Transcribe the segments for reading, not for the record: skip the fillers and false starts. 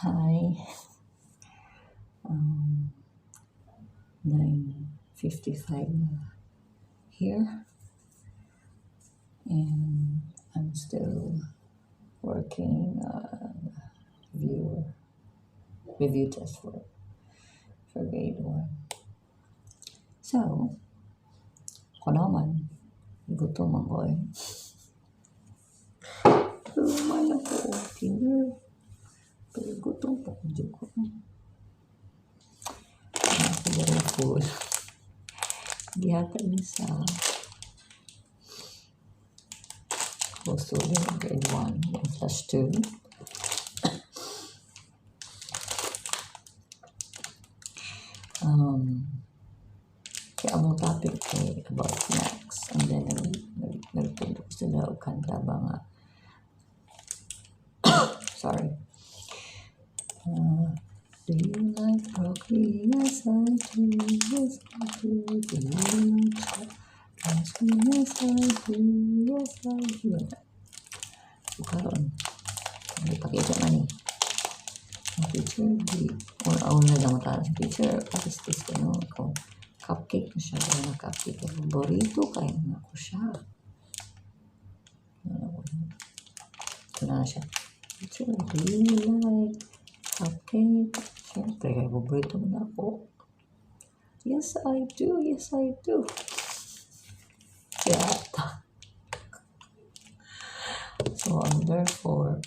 Hi, 9:55 here, and I'm still working on review test for grade 1. So, ako naman, gutom ako eh. Lumayan ako, dinner. Pero gutom po ko, Diyos ko. Siguro food. Gihatag niya sa close to grade 1 plus 2. Kaya ang topic ay about snacks. And then, nagpindot ko sila o kanta ba nga. Sorry. Do you like broccoli? Yes, I do. Yes, I do. Do you like ice cream? Yes, I do. Yes, I do. Karon, hindi pakita man eh. Ang teacher, una lang matala sa teacher. What is this? Cupcake na siya. Kaya na cupcake. Favorito kaya na ako siya. Ito na siya. Teacher, do you like cupcake? Siyempre, kaya favorito mo na ako. Yes, I do. Yes, I do. Yata. So, therefore,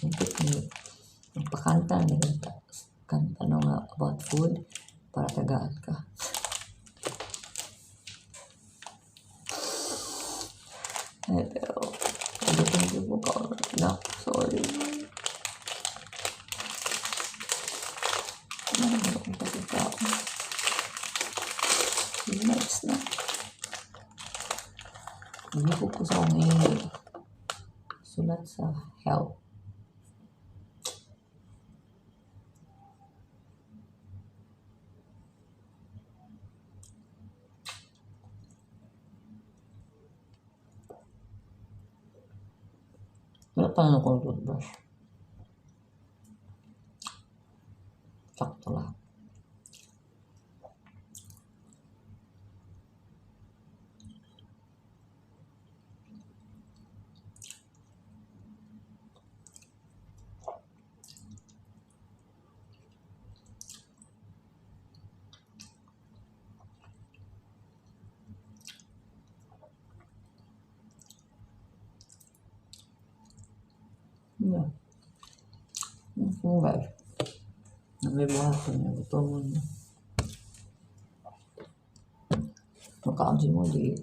magpakanta na kanta na nga about food para tagaan ka. Pero, hindi mo ka na. Sorry. Next na. Hindi ko sa ngayon sulat sa help. Wala pa na akong toothbrush. Sakto lang. Yeah. Kung guys, namibuhatan niya. Ito mo niya. Makaansin mo di.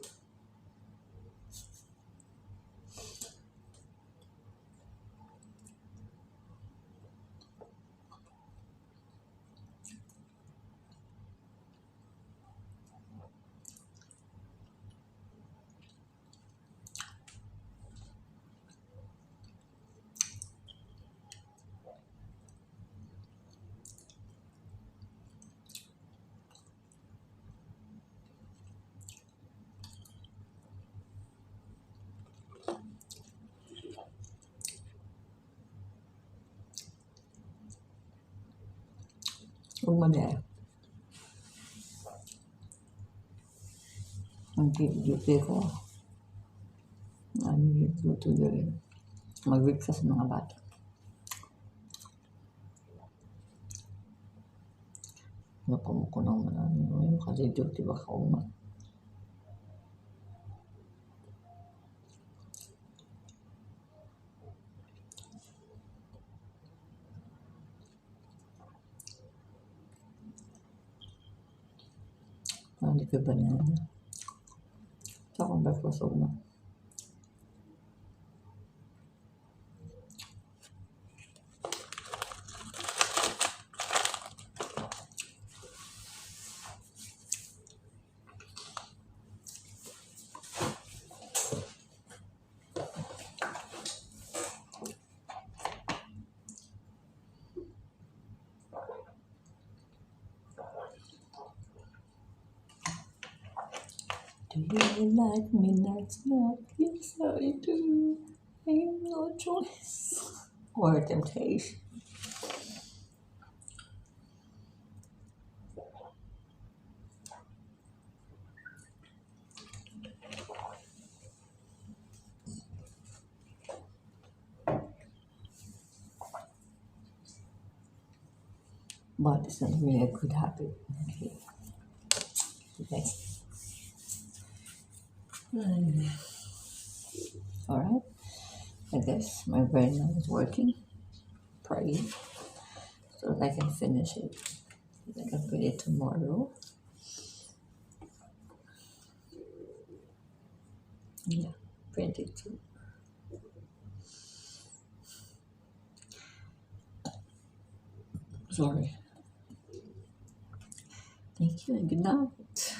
Huwag madaya. Ang duty ko, duty gawin. Mag-week sa mga bata. Napamukunaw na namin ngayon kasi duty ba ka uma. Hindi ka ba niya? Sa akong breakfast uma. Do you like midnight snack? Yes, I do. I have no choice. Or temptation. but it's not really a good habit. Okay. Okay. All right. I guess my brain now is working properly so that I can finish it. I can put it tomorrow. Yeah, print it too. Sorry. Thank you and good night.